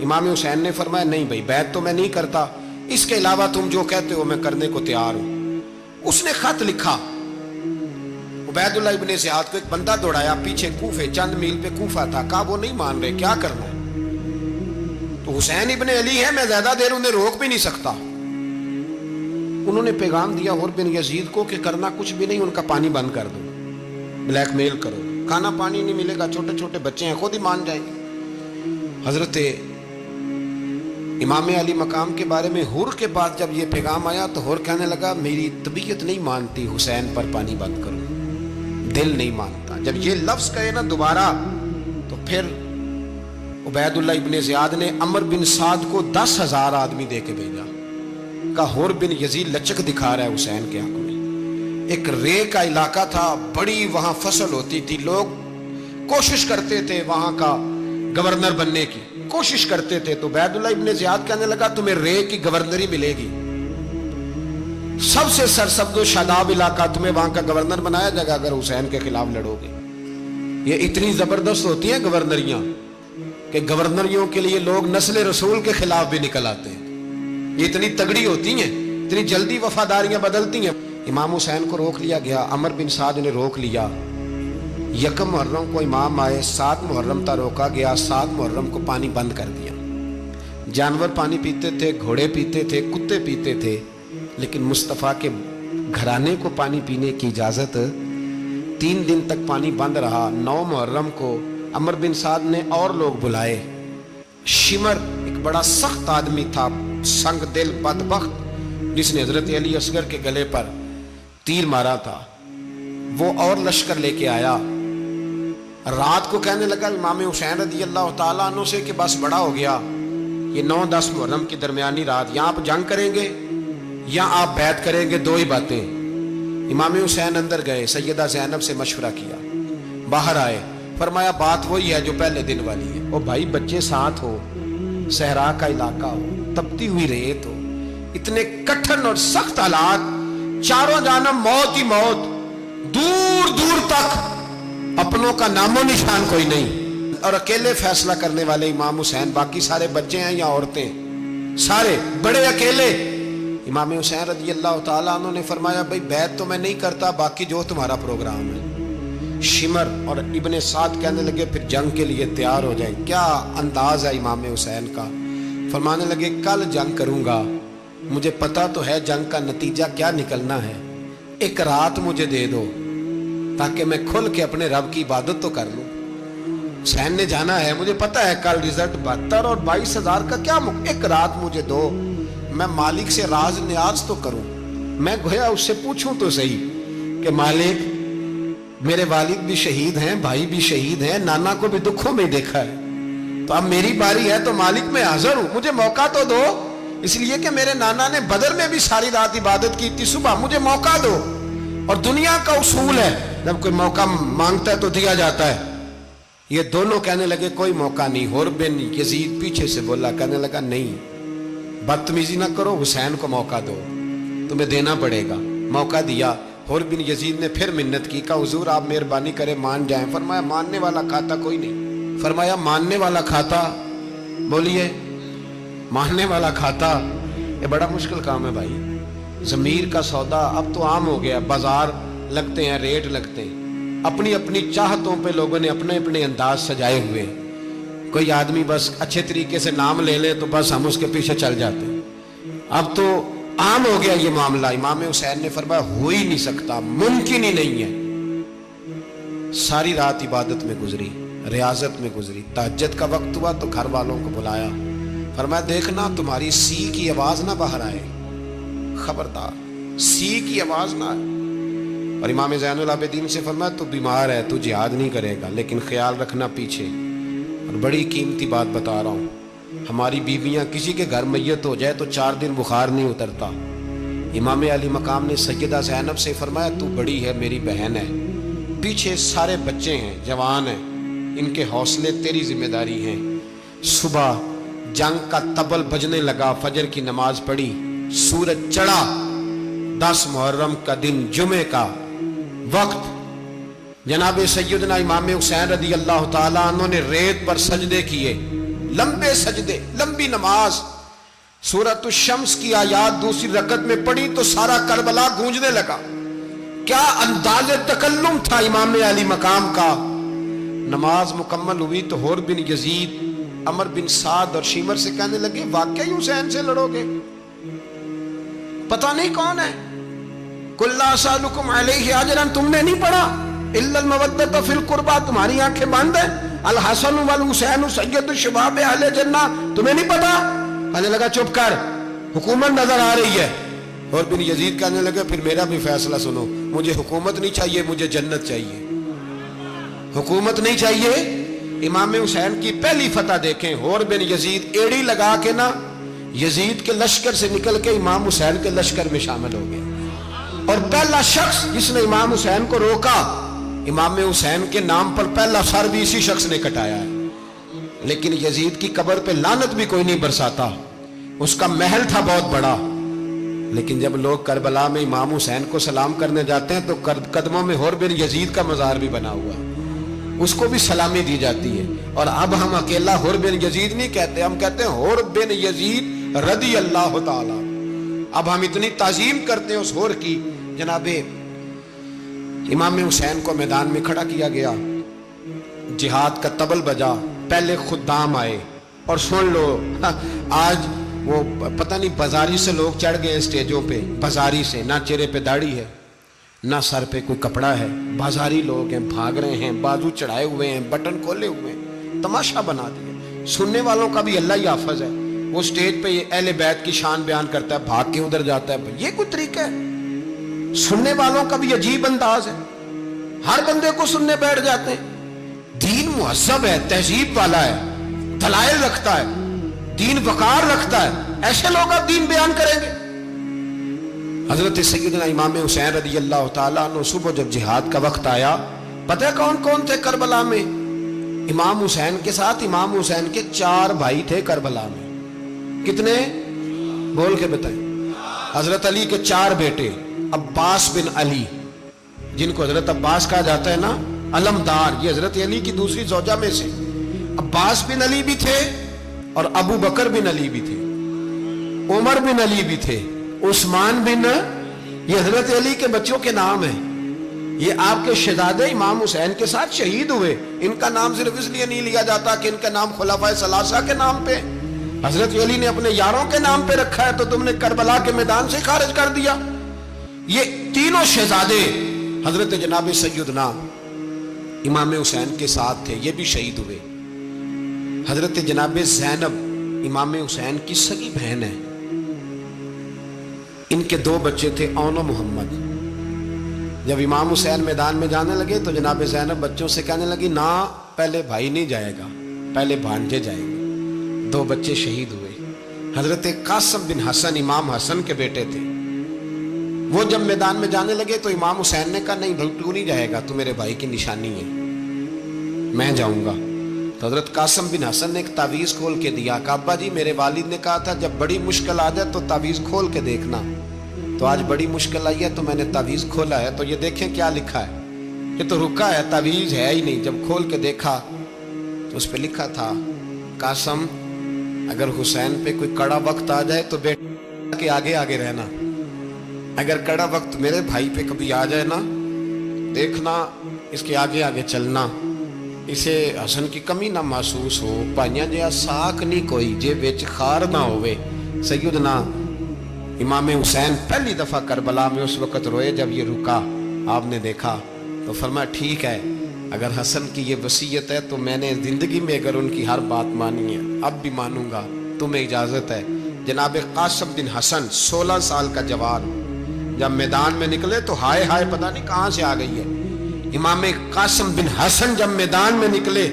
امام حسین نے فرمایا نہیں بھائی بیعت تو میں نہیں کرتا، اس کے علاوہ تم جو کہتے ہو میں کرنے کو تیار ہوں۔ اس نے خط لکھا، عبید اللہ ابن زیاد کو ایک بندہ دوڑایا پیچھے کوفے، چند میل پہ کوفہ تھا، کہا وہ نہیں مان رہے، کیا کرنا ہے؟ تو حسین ابن علی ہے، میں زیادہ دیر انہیں روک بھی نہیں سکتا۔ انہوں نے پیغام دیا حر بن یزید کو کہ کرنا کچھ بھی نہیں، ان کا پانی بند کر دو، بلیک میل کرو، کھانا پانی نہیں ملے گا، چھوٹے چھوٹے بچے ہیں، خود ہی مان جائیں گے۔ حضرت امام علی مقام کے بارے میں حر کے پاس جب یہ پیغام آیا تو حر کہنے لگا میری طبیعت نہیں مانتی حسین پر پانی بند کرو، دل نہیں مانتا۔ جب یہ لفظ کہے نا دوبارہ تو پھر عبید اللہ ابن زیاد نے عمر بن سعد کو 10,000 آدمی دے کے بھیجا، کہا حر بن یزید لچک دکھا رہا ہے حسین کے حق میں۔ ایک رے کا علاقہ تھا، بڑی وہاں فصل ہوتی تھی، لوگ کوشش کرتے تھے وہاں کا گورنر بننے کی، کوشش کرتے تھے۔ تو عبید اللہ ابن زیاد کہنے لگا تمہیں رے کی گورنری ملے گی، سب سے سرسبز و شاداب علاقہ، تمہیں وہاں کا گورنر بنایا جائے گا اگر حسین کے خلاف لڑو گے۔ یہ اتنی زبردست ہوتی ہیں گورنریاں کہ گورنریوں کے لیے لوگ نسل رسول کے خلاف بھی نکل آتے ہیں، یہ اتنی تگڑی ہوتی ہیں، اتنی جلدی وفاداریاں بدلتی ہیں۔ امام حسین کو روک لیا گیا، عمر بن سعد نے روک لیا۔ 1 محرم کو امام آئے، 7 محرم تا روکا گیا، 7 محرم کو پانی بند کر دیا۔ جانور پانی پیتے تھے، گھوڑے پیتے تھے، کتے پیتے تھے، لیکن مصطفیٰ کے گھرانے کو پانی پینے کی اجازت 3 دن تک پانی بند رہا۔ 9 محرم کو عمر بن سعد نے اور لوگ بلائے۔ شمر ایک بڑا سخت آدمی تھا، سنگ دل بدبخت، جس نے حضرت علی اصغر کے گلے پر تیر مارا تھا، وہ اور لشکر لے کے آیا۔ رات کو کہنے لگا امام حسین رضی اللہ تعالیٰ عنہ سے کہ بس بڑا ہو گیا، یہ 9-10 محرم کی درمیانی رات، یا آپ جنگ کریں گے یا آپ بیعت کریں گے، 2 ہی باتیں۔ امام حسین اندر گئے، سیدہ زینب سے مشورہ کیا، باہر آئے، فرمایا بات وہی ہے جو پہلے دن والی ہے۔ او بھائی بچے ساتھ ہو، صحرا کا علاقہ ہو، تپتی ہوئی ریت ہو، اتنے کٹھن اور سخت حالات، چاروں جانب موت ہی موت، دور دور تک اپنوں کا نام و نشان کوئی نہیں، اور اکیلے فیصلہ کرنے والے امام حسین، باقی سارے بچے ہیں یا عورتیں، سارے بڑے اکیلے۔ امام حسین رضی اللہ تعالیٰ عنہ نے فرمایا بھائی بیعت تو میں نہیں کرتا، باقی جو تمہارا پروگرام ہے۔ شمر اور ابن سعد کہنے لگے پھر جنگ کے لیے تیار ہو جائیں۔ کیا انداز ہے امام حسین کا، فرمانے لگے کل جنگ کروں گا، مجھے پتا تو ہے جنگ کا نتیجہ کیا نکلنا ہے، 1 رات مجھے دے دو تاکہ میں کھل کے اپنے رب کی عبادت تو کر لوں۔ حسین نے جانا ہے، مجھے پتا ہے کل رزلٹ 72 اور 22,000 کا کیا 1 رات مجھے دو، میں مالک سے راز نیاز تو کروں، میں گویا اس سے پوچھوں تو صحیح کہ مالک میرے والد بھی شہید ہیں، بھائی بھی شہید ہیں، نانا کو بھی دکھوں میں دیکھا ہے، تو اب میری باری ہے تو مالک میں حاضر ہوں، مجھے موقع تو دو، اس لیے کہ میرے نانا نے بدر میں بھی ساری رات عبادت کی تھی، صبح مجھے موقع دو۔ اور دنیا کا اصول ہے جب کوئی موقع مانگتا ہے تو دیا جاتا ہے۔ یہ دونوں کہنے لگے کوئی موقع نہیں۔ حر بن یزید پیچھے سے بولا، کہنے لگا نہیں، بدتمیزی نہ کرو، حسین کو موقع دو، تمہیں دینا پڑے گا۔ موقع دیا۔ حر بن یزید نے پھر منت کی، کہا حضور آپ مہربانی کریں مان جائیں۔ فرمایا ماننے والا کھاتا کوئی نہیں۔ فرمایا ماننے والا کھاتا، بولیے ماننے والا کھاتا، یہ بڑا مشکل کام ہے بھائی۔ ضمیر کا سودا اب تو عام ہو گیا، بازار لگتے ہیں، ریٹ لگتے ہیں، اپنی اپنی چاہتوں پہ لوگوں نے اپنے اپنے انداز سجائے ہوئے۔ کوئی آدمی بس اچھے طریقے سے نام لے لے تو بس ہم اس کے پیچھے چل جاتے ہیں، اب تو عام ہو گیا یہ معاملہ۔ امام حسین نے فرمایا ہو ہی نہیں سکتا، ممکن ہی نہیں ہے۔ ساری رات عبادت میں گزری، ریاضت میں گزری، تہجد کا وقت ہوا تو گھر والوں کو بلایا، فرمایا دیکھنا تمہاری سی کی آواز نہ باہر آئے، خبردار سی کی آواز نہ آئے۔ اور امام زین العابدین سے فرمایا تو بیمار ہے، تو جہاد نہیں کرے گا، لیکن خیال رکھنا پیچھے۔ اور بڑی قیمتی بات بتا رہا ہوں، ہماری بیویاں کسی کے گھر میت ہو جائے تو 4 دن بخار نہیں اترتا، امام علی مقام نے سیدہ زینب سے فرمایا تو بڑی ہے میری بہن ہے، پیچھے سارے بچے ہیں جوان ہیں، ان کے حوصلے تیری ذمہ داری ہیں۔ صبح جنگ کا طبل بجنے لگا، فجر کی نماز پڑھی، سورج چڑھا، 10 محرم کا دن جمعے کا وقت، جناب سیدنا امام حسین رضی اللہ تعالیٰ عنہ نے ریت پر سجدے کیے، لمبے سجدے، لمبی نماز، سورۃ الشمس کی آیات دوسری رکعت میں پڑھی تو سارا کربلا گونجنے لگا۔ کیا انداز تکلم تھا امام علی مقام کا۔ نماز مکمل ہوئی تو حور بن یزید، عمر بن سعد اور شیمر سے کہنے لگے واقعی حسین سے لڑو گے؟ پتہ نہیں کون ہے۔ قل لا اسألکم علیہ اجرا، تم نے نہیں پڑھا؟ الا المودۃ فی القربى، تمہاری آنکھیں بند ہیں۔ الحسن والحسین سید الشباب اہل جنہ، تمہیں نہیں پتا؟ کہنے لگا چپ کر، حکومت نظر آ رہی ہے۔ اور بن یزید کہنے لگے پھر میرا بھی فیصلہ سنو، مجھے حکومت نہیں چاہیے، مجھے جنت چاہیے۔ حکومت نہیں چاہیے۔ امام حسین کی پہلی فتح دیکھیں، اور بن یزید ایڑی لگا کے نا یزید کے لشکر سے نکل کے امام حسین کے لشکر میں شامل ہو گئے، اور پہلا شخص جس نے امام حسین کو روکا، امام حسین کے نام پر پہلا سر بھی اسی شخص نے کٹایا ہے۔ لیکن یزید کی قبر پہ لعنت بھی کوئی نہیں برساتا، اس کا محل تھا بہت بڑا، لیکن جب لوگ کربلا میں امام حسین کو سلام کرنے جاتے ہیں تو قدموں میں حور بن یزید کا مزار بھی بنا ہوا ہے، اس کو بھی سلامی دی جاتی ہے۔ اور اب ہم اکیلا حور بن یزید نہیں کہتے، ہم کہتے ہیں حور بن یزید رضی اللہ تعالی۔ اب ہم اتنی تعظیم کرتے ہیں اس حور کی۔ جناب امام حسین کو میدان میں کھڑا کیا گیا، جہاد کا طبل بجا، پہلے خدام آئے، اور سن لو آج وہ پتہ نہیں بازاری سے لوگ چڑھ گئے اسٹیجوں پہ، بازاری سے، نہ چہرے پہ داڑھی ہے، نہ سر پہ کوئی کپڑا ہے، بازاری لوگ ہیں، بھاگ رہے ہیں، بازو چڑھائے ہوئے ہیں، بٹن کھولے ہوئے ہیں، تماشا بنا دیا۔ سننے والوں کا بھی اللہ ہی حافظ ہے، وہ اسٹیج پہ اہل بیت کی شان بیان کرتا ہے، بھاگ کے ادھر جاتا ہے، یہ کوئی طریقہ ہے؟ سننے والوں کا بھی عجیب انداز ہے، ہر بندے کو سننے بیٹھ جاتے ہیں۔ دین مہذب ہے، تہذیب والا ہے، دلائل رکھتا ہے، دین وقار رکھتا ہے، ایسے لوگ اب دین بیان کریں گے؟ حضرت سیدنا امام حسین رضی اللہ تعالیٰ عنہ صبح جب جہاد کا وقت آیا، پتہ ہے کون کون تھے کربلا میں؟ امام حسین کے ساتھ امام حسین کے 4 بھائی تھے کربلا میں۔ کتنے؟ بول کے بتائیں۔ حضرت علی کے 4 بیٹے، عباس بن علی، جن کو حضرت عباس کہا جاتا ہے نا، علمدار، یہ حضرت علی کی دوسری زوجہ میں سے عباس بن علی بھی تھے، اور ابو بکر بن علی بھی تھے، عمر بن علی بھی تھے، عثمان بن، یہ حضرت علی کے بچوں کے نام ہیں۔ یہ آپ کے شہزادے امام حسین کے ساتھ شہید ہوئے، ان کا نام صرف اس لیے نہیں لیا جاتا کہ ان کا نام خلفائے ثلاثہ کے نام پہ، حضرت علی نے اپنے یاروں کے نام پہ رکھا ہے، تو تم نے کربلا کے میدان سے خارج کر دیا۔ یہ تینوں شہزادے حضرت جناب سیدنا امام حسین کے ساتھ تھے، یہ بھی شہید ہوئے۔ حضرت جناب زینب امام حسین کی سگی بہن ہے، ان کے 2 بچے تھے، اون و محمد۔ جب امام حسین میدان میں جانے لگے تو جناب زینب بچوں سے کہنے لگی نہ، پہلے بھائی نہیں جائے گا، پہلے بھانجے جائیں گے۔ 2 بچے شہید ہوئے۔ حضرت قاسم بن حسن امام حسن کے بیٹے تھے، وہ جب میدان میں جانے لگے تو امام حسین نے کہا نہیں بھائی تو نہیں جائے گا، تو میرے بھائی کی نشانی ہے، میں جاؤں گا۔ تو حضرت قاسم بن حسن نے ایک تعویذ کھول کے دیا کہ ابا جی میرے والد نے کہا تھا جب بڑی مشکل آ جائے تو تعویذ کھول کے دیکھنا، تو آج بڑی مشکل آئی ہے تو میں نے تعویذ کھولا ہے، تو یہ دیکھیں کیا لکھا ہے، یہ تو رکا ہے، تعویذ ہے ہی نہیں۔ جب کھول کے دیکھا تو اس پہ لکھا تھا قاسم اگر حسین پہ کوئی کڑا وقت آ جائے تو بیٹا کے آگے آگے رہنا، اگر کڑا وقت میرے بھائی پہ کبھی آ جائے نا، دیکھنا اس کے آگے آگے چلنا، اسے حسن کی کمی نہ محسوس ہو، پائیاں جہاں ساکھ نہیں کوئی جے وچ خار نہ ہوئے۔ سیدنا امام حسین پہلی دفعہ کربلا میں اس وقت روئے جب یہ رکا، آپ نے دیکھا تو فرمایا ٹھیک ہے، اگر حسن کی یہ وصیت ہے تو میں نے زندگی میں اگر ان کی ہر بات مانی ہے اب بھی مانوں گا، تمہیں اجازت ہے۔ جناب قاسم بن حسن 16 سال کا جوان جب میدان میں نکلے تو ہائے ہائے پتہ نہیں کہاں سے آ گئی ہے۔ امام قاسم بن حسن جب میدان میں نکلے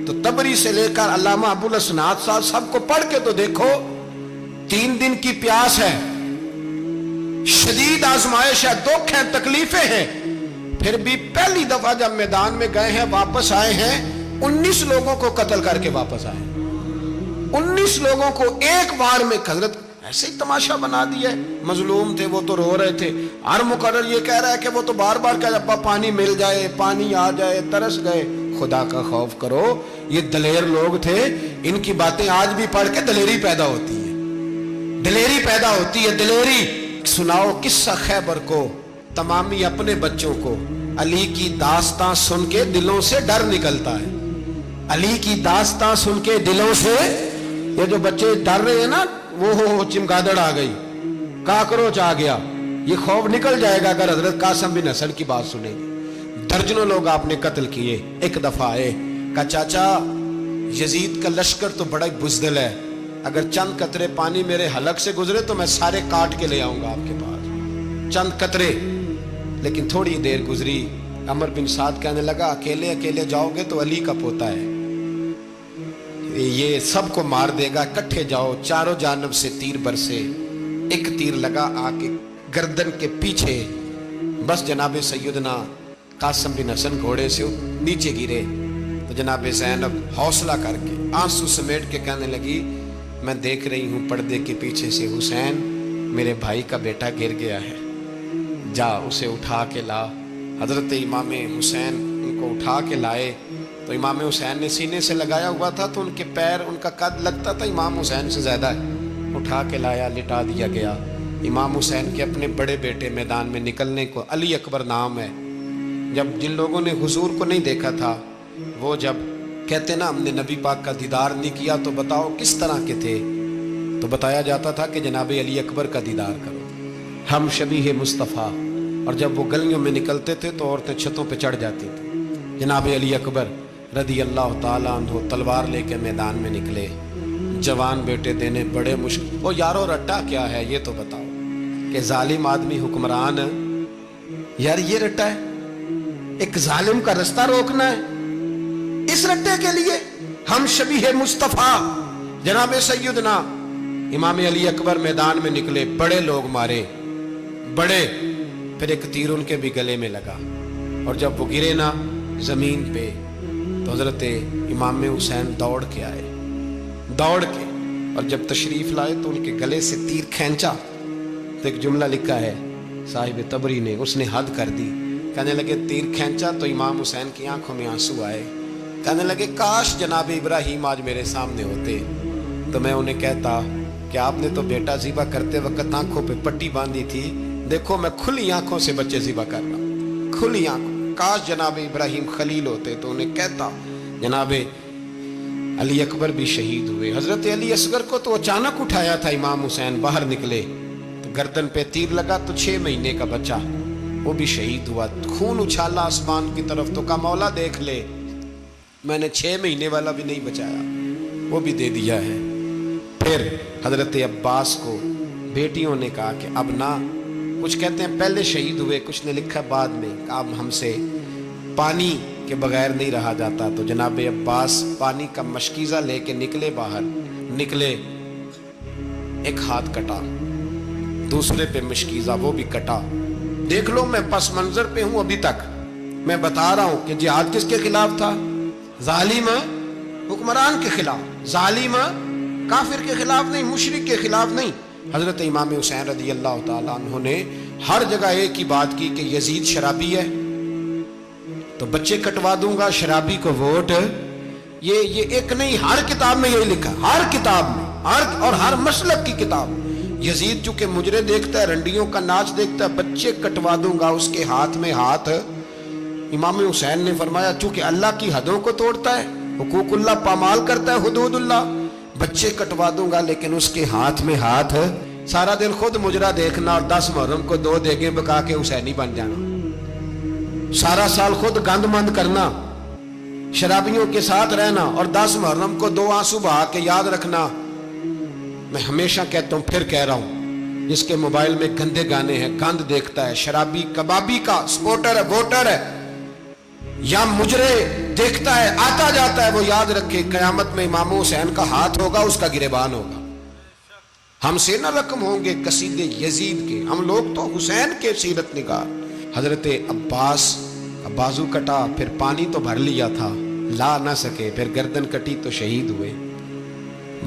تو تبری سے لے کر علامہ ابو الاسناد صاحب سب کو پڑھ کے تو دیکھو، 3 دن کی پیاس ہے، شدید آزمائش ہے، دکھ ہیں، تکلیفیں ہیں، پھر بھی پہلی دفعہ جب میدان میں گئے ہیں واپس آئے ہیں 19 لوگوں کو قتل کر کے واپس آئے، 19 لوگوں کو ایک بار میں حضرت ایسے ہی تماشا بنا دیا ہے۔ مظلوم تھے وہ تو رو رہے تھے، ہر مقرر یہ کہہ رہا ہے کہ وہ تو بار بار کہ ابا پانی مل جائے، پانی آ جائے، ترس گئے۔ خدا کا خوف کرو، یہ دلیر لوگ تھے، ان کی باتیں آج بھی پڑھ کے دلیری پیدا ہوتی ہے، دلیری پیدا ہوتی ہے، دلیری۔ سناؤ قصہ خیبر کو، تمامی اپنے بچوں کو علی کی داستان سن کے دلوں سے ڈر نکلتا ہے، علی کی داستان سن کے دلوں سے یہ جو بچے ڈر رہے ہیں نا، وہ چمگادڑ آ گئی، کاکروچ آ گیا، یہ خوف نکل جائے گا اگر حضرت قاسم بن حسن کی بات سنیں گے۔ درجنوں لوگ آپ نے قتل کیے۔ ایک دفعہ آئے، کہا چاچا یزید کا لشکر تو بڑا ہی بزدل ہے، اگر چند قطرے پانی میرے حلق سے گزرے تو میں سارے کاٹ کے لے آؤں گا آپ کے پاس، چند قطرے۔ لیکن تھوڑی دیر گزری، عمر بن سعد کہنے لگا اکیلے اکیلے جاؤ گے تو علی کا پوتا ہے، یہ سب کو مار دے گا، کٹھے جاؤ۔ چاروں جانب سے تیر برسے، ایک تیر لگا آ کے گردن کے پیچھے، بس جناب سیدنا قاسم بن حسن گھوڑے سے نیچے گرے تو جناب زینب حوصلہ کر کے آنسو سمیٹ کے کہنے لگی میں دیکھ رہی ہوں پردے کے پیچھے سے حسین میرے بھائی کا بیٹا گر گیا ہے، جا اسے اٹھا کے لا۔ حضرت امام حسین ان کو اٹھا کے لائے تو امام حسین نے سینے سے لگایا ہوا تھا تو ان کے پیر، ان کا قد لگتا تھا امام حسین سے زیادہ ہے، اٹھا کے لایا، لٹا دیا گیا۔ امام حسین کے اپنے بڑے بیٹے میدان میں نکلنے کو، علی اکبر نام ہے، جب جن لوگوں نے حضور کو نہیں دیکھا تھا وہ جب کہتے نا ہم نے نبی پاک کا دیدار نہیں کیا تو بتاؤ کس طرح کے تھے، تو بتایا جاتا تھا کہ جناب علی اکبر کا دیدار کرو، ہم شبیہ مصطفیٰ۔ اور جب وہ گلیوں میں نکلتے تھے تو عورتیں چھتوں پہ چڑھ جاتی تھیں۔ جناب علی اکبر رضی اللہ تعالیٰ عنہ تلوار لے کے میدان میں نکلے، جوان بیٹے دینے بڑے مشکل۔ وہ یارو رٹا کیا ہے یہ تو بتاؤ، کہ ظالم آدمی حکمران، یار یہ رٹا ہے، ایک ظالم کا رستہ روکنا ہے، اس رٹے کے لیے ہم شبیہ مصطفیٰ۔ جناب سیدنا امام علی اکبر میدان میں نکلے، بڑے لوگ مارے، بڑے، پھر ایک تیر ان کے بھی گلے میں لگا، اور جب وہ گرے نا زمین پہ تو حضرت امام حسین دوڑ کے آئے، دوڑ کے، اور جب تشریف لائے تو ان کے گلے سے تیر کھینچا تو ایک جملہ لکھا ہے صاحب تبری نے، اس نے حد کر دی، کہنے لگے تیر کھینچا تو امام حسین کی آنکھوں میں آنسو آئے، کہنے لگے کاش جناب ابراہیم آج میرے سامنے ہوتے تو میں انہیں کہتا کہ آپ نے تو بیٹا ذبح کرتے وقت آنکھوں پہ پٹی باندھی تھی، دیکھو میں کھلی آنکھوں سے بچے ذبح کر رہا ہوں، کھلی آنکھوں، کاش جناب ابراہیم خلیل ہوتے تو انہیں کہتا۔ جناب علی اکبر بھی شہید ہوئے۔ حضرت علی اصغر کو تو اچانک اٹھایا تھا امام حسین، باہر نکلے تو گردن پہ تیر لگا تو 6 مہینے کا بچہ وہ بھی شہید ہوا، خون اچھالا آسمان کی طرف تو کہا مولا دیکھ لے میں نے 6 مہینے والا بھی نہیں بچایا، وہ بھی دے دیا ہے۔ پھر حضرت عباس کو بیٹیوں نے کہا کہ اب نہ، کچھ کہتے ہیں پہلے شہید ہوئے، کچھ نے لکھا بعد میں، اب ہم سے پانی کے بغیر نہیں رہا جاتا، تو جناب عباس پانی کا مشکیزہ لے کے نکلے، باہر نکلے، ایک ہاتھ کٹا، دوسرے پہ مشکیزہ وہ بھی کٹا۔ دیکھ لو میں پس منظر پہ ہوں ابھی تک، میں بتا رہا ہوں کہ جہاد کس کے خلاف تھا؟ ظالم حکمران کے خلاف، ظالم کافر کے خلاف نہیں، مشرک کے خلاف نہیں۔ حضرت امام حسین رضی اللہ تعالیٰ عنہ نے ہر جگہ ایک ہی بات کی کہ یزید شرابی ہے تو بچے کٹوا دوں گا، شرابی کو ووٹ، یہ ایک نہیں، ہر کتاب میں یہی لکھا، ہر کتاب میں، اور ہر مسلک کی کتاب۔ یزید چونکہ مجرے دیکھتا ہے، رنڈیوں کا ناچ دیکھتا ہے، بچے کٹوا دوں گا اس کے ہاتھ میں ہاتھ۔ امام حسین نے فرمایا چونکہ اللہ کی حدوں کو توڑتا ہے، حقوق اللہ پامال کرتا ہے، حدود اللہ، بچے کٹوا دوں گا لیکن اس کے ہاتھ میں ہاتھ۔ سارا دن خود مجرا دیکھنا اور 10 محرم کو 2 دیگیں پکا کے حسینی بن جانا، سارا سال خود گند مند کرنا، شرابیوں کے ساتھ رہنا، اور 10 محرم کو 2 آنسو بہا کے یاد رکھنا۔ میں ہمیشہ کہتا ہوں، پھر کہہ رہا ہوں، جس کے موبائل میں گندے گانے ہیں، گند دیکھتا ہے، شرابی کبابی کا سپورٹر ہے، ووٹر ہے، یا مجرے دیکھتا ہے آتا جاتا ہے، وہ یاد رکھے قیامت میں امام حسین کا ہاتھ ہوگا، اس کا گریبان ہوگا۔ ہم سے نہ رقم ہوں گے قصیدے یزید کے، ہم لوگ تو حسین کے سیرت نگار۔ حضرت عباس کا بازو کٹا، پھر پانی تو بھر لیا تھا، لا نہ سکے، پھر گردن کٹی تو شہید ہوئے۔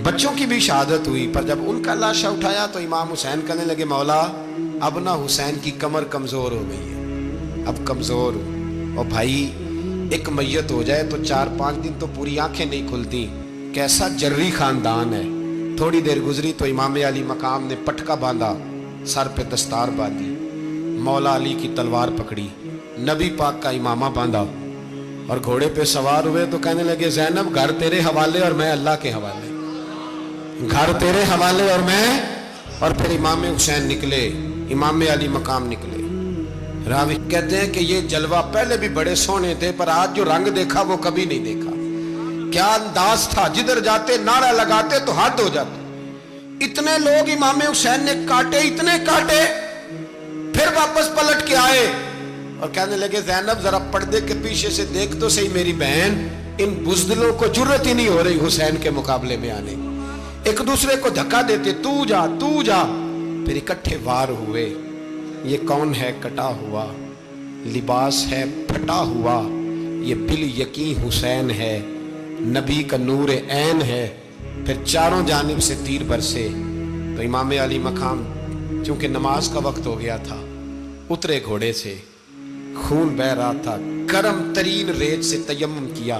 بچوں کی بھی شہادت ہوئی، پر جب ان کا لاشا اٹھایا تو امام حسین کہنے لگے مولا اب نہ حسین کی کمر کمزور ہو گئی ہے، اب کمزور ہو، اور بھائی ایک میت ہو جائے تو 4-5 دن تو پوری آنکھیں نہیں کھلتی، کیسا جری خاندان ہے۔ تھوڑی دیر گزری تو امام علی مقام نے پٹکا باندھا، سر پہ دستار باندھی، مولا علی کی تلوار پکڑی، نبی پاک کا امامہ باندھا اور گھوڑے پہ سوار ہوئے تو کہنے لگے زینب گھر تیرے حوالے اور میں اللہ کے حوالے، گھر تیرے حوالے اور میں، اور پھر امام حسین نکلے، امام علی مقام نکلے۔ راوی کہتے ہیں کہ یہ جلوہ پہلے بھی بڑے سونے تھے، پر آج جو رنگ دیکھا وہ کبھی نہیں دیکھا۔ کیا انداز تھا، جدھر جاتے نعرہ لگاتے تو حد ہو جاتے۔ اتنے لوگ امام حسین نے کاٹے، اتنے کاٹے، پھر واپس پلٹ کے آئے اور کہنے لگے زینب ذرا پردے کے پیچھے سے دیکھ تو صحیح میری بہن، ان بزدلوں کو جرت ہی نہیں ہو رہی حسین کے مقابلے میں آنے، ایک دوسرے کو دھکا دیتے، تو جا تو جا، پھر اکٹھے وار ہوئے۔ یہ کون ہے کٹا ہوا، لباس ہے پھٹا ہوا، یہ بال یقین حسین ہے، نبی کا نور عین ہے۔ پھر چاروں جانب سے تیر برسے تو امام علی مقام چونکہ نماز کا وقت ہو گیا تھا، اترے گھوڑے سے، خون بہ رہا تھا، گرم ترین ریت سے تیمم کیا،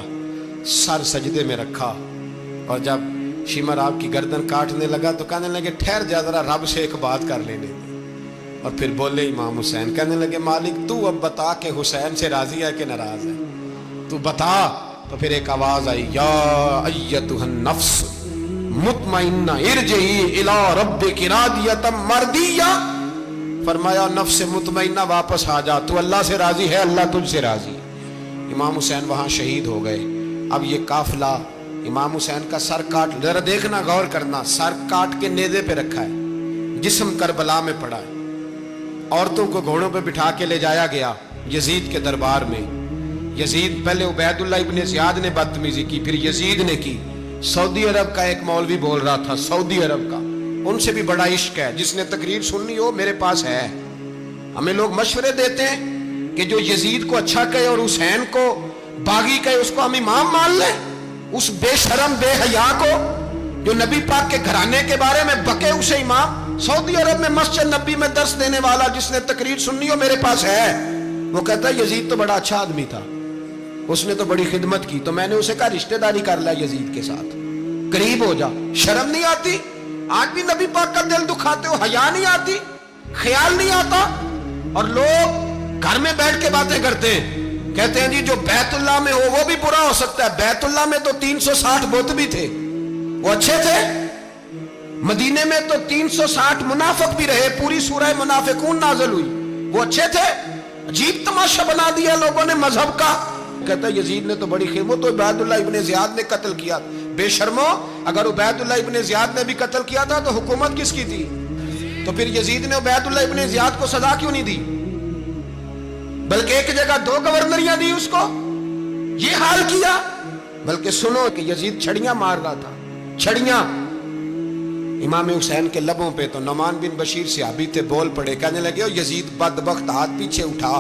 سر سجدے میں رکھا، اور جب شمر آپ کی گردن کاٹنے لگا تو کہنے لگے ٹھہر جا ذرا رب سے ایک بات کر لینے دے، اور پھر بولے امام حسین، کہنے لگے مالک تو اب بتا کہ حسین سے راضی ہے کہ ناراض ہے، تو بتا۔ تو پھر ایک آواز آئی، یا ایتھا النفس مطمئنہ ارجعی الی ربک راضیۃ مرضیہ، فرمایا نفس مطمئنہ واپس آ جا، تو اللہ سے راضی ہے، اللہ تجھ سے راضی۔ امام حسین وہاں شہید ہو گئے۔ اب یہ قافلہ امام حسین کا سر کاٹ، ذرا دیکھنا غور کرنا، سر کاٹ کے نیزے پہ رکھا ہے، جسم کربلا میں پڑا ہے، عورتوں کو گھوڑوں پہ بٹھا کے لے جایا گیا یزید کے دربار میں۔ یزید پہلے عبید اللہ ابن زیاد نے بدتمیزی کی، پھر یزید نے کی۔ سعودی عرب کا ایک مولوی بول رہا تھا، سعودی عرب کا، ان سے بھی بڑا عشق ہے، جس نے تقریر سننی ہو میرے پاس ہے۔ ہمیں لوگ مشورے دیتے ہیں کہ جو یزید کو اچھا کہے اور حسین کو باغی کہے اس کو ہم امام مان لیں، اس بے شرم بے حیا کو جو نبی پاک کے گھرانے کے بارے میں بکے اسے امام۔ سعودی عرب میں مسجد نبی میں درس دینے والا جس نے تقریر سننی ہو میرے پاس ہے، وہ کہتا ہے یزید تو بڑا اچھا آدمی تھا، اس نے تو بڑی خدمت کی، تو میں نے اسے کہا رشتہ داری کر لیا یزید کے ساتھ، قریب ہو جا۔ شرم نہیں آتی؟ آج بھی نبی پاک کا دل دکھاتے ہو، حیا نہیں آتی، خیال نہیں آتا؟ اور لوگ گھر میں بیٹھ کے باتیں کرتے ہیں، کہتے ہیں جی جو بیت اللہ میں ہو وہ بھی برا ہو سکتا ہے۔ بیت اللہ میں تو 360 بت بھی تھے، وہ اچھے تھے۔ مدینے میں تو 360 منافق بھی رہے، پوری سورہ منافقون نازل ہوئی، وہ اچھے تھے۔ عجیب تماشا بنا دیا لوگوں نے مذہب کا۔ کہتا ہے یزید نے تو بڑی خدمت، تو عبید اللہ ابن زیاد نے قتل کیا۔ بے شرمو، اگر عبید اللہ ابن زیاد نے بھی قتل کیا تھا تو حکومت کس کی تھی؟ تو پھر یزید نے عبید اللہ ابن زیاد کو سزا کیوں نہیں دی؟ بلکہ ایک جگہ 2 گورنریاں دی اس کو، یہ حال کیا۔ بلکہ سنو کہ یزید چھڑیاں مار رہا تھا، چھڑیاں امام حسین کے لبوں پہ، تو نعمان بن بشیر صحابی تھے، بول پڑے، کہنے لگے یزید بدبخت ہاتھ پیچھے اٹھا،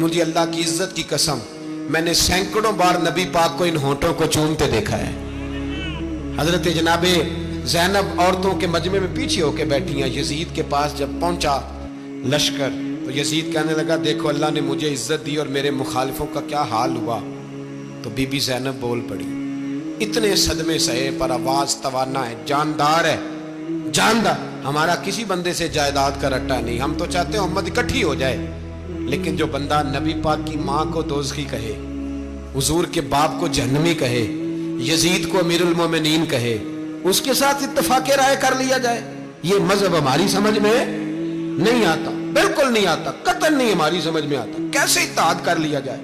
مجھے اللہ کی عزت کی قسم میں نے سینکڑوں بار نبی پاک کو ان ہونٹوں کو چومتے دیکھا ہے۔ حضرت جناب زینب عورتوں کے مجمع میں پیچھے ہو کے بیٹھی ہیں۔ یزید کے پاس جب پہنچا لشکر تو یزید کہنے لگا دیکھو اللہ نے مجھے عزت دی اور میرے مخالفوں کا کیا حال ہوا۔ تو بی بی زینب بول پڑی، اتنے صدمے سہے پر آواز توانا ہے، جاندار ہے، جاندار۔ ہمارا کسی بندے سے جائیداد کا رٹا نہیں، ہم تو چاہتے ہیں امت اکٹھی ہو جائے، لیکن جو بندہ نبی پاک کی ماں کو دوزخی کہے، حضور کے باپ کو جہنمی کہے، یزید کو امیر المومنین کہے، اس کے ساتھ اتفاق رائے کر لیا جائے، یہ مذہب ہماری سمجھ میں نہیں آتا، بالکل نہیں آتا، قطعاً نہیں ہماری سمجھ میں آتا۔ کیسے اتحاد کر لیا جائے؟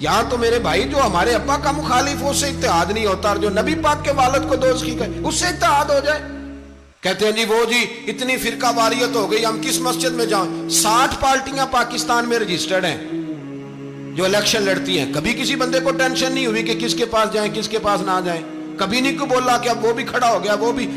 یہاں تو میرے بھائی جو ہمارے ابا کا مخالف ہو اس سے اتحاد نہیں ہوتا، اور جو نبی پاک کے والد کو دوزخی کہے اس سے اتحاد ہو جائے۔ کہتے ہیں جی وہ جی اتنی فرقہ واریت ہو گئی، ہم کس مسجد میں جائیں؟ 60 پارٹیاں پاکستان میں رجسٹرڈ ہیں جو الیکشن لڑتی ہیں، کبھی کسی بندے کو ٹینشن نہیں ہوئی کہ کس کے پاس جائیں کس کے پاس نہ جائیں، کبھی نہیں کو بولا کہ اب وہ بھی کھڑا ہو گیا، وہ بھی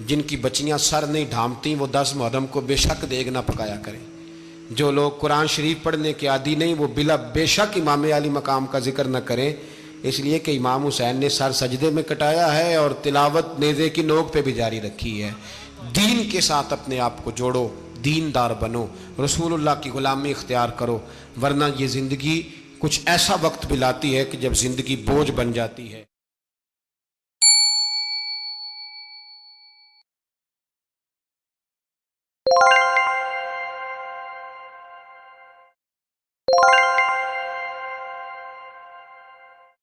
جن کی بچیاں سر نہیں ڈھانپتی وہ 10 محرم کو بے شک دیگ نہ پکایا کریں. جو لوگ قرآن شریف پڑھنے کے عادی نہیں وہ بلا بے شک امام علی مقام کا ذکر نہ کریں، اس لیے کہ امام حسین نے سر سجدے میں کٹایا ہے اور تلاوت نیزے کی نوک پہ بھی جاری رکھی ہے. دین کے ساتھ اپنے آپ کو جوڑو، دیندار بنو، رسول اللہ کی غلامی اختیار کرو، ورنہ یہ زندگی کچھ ایسا وقت بھی لاتی ہے کہ جب زندگی بوجھ بن جاتی ہے.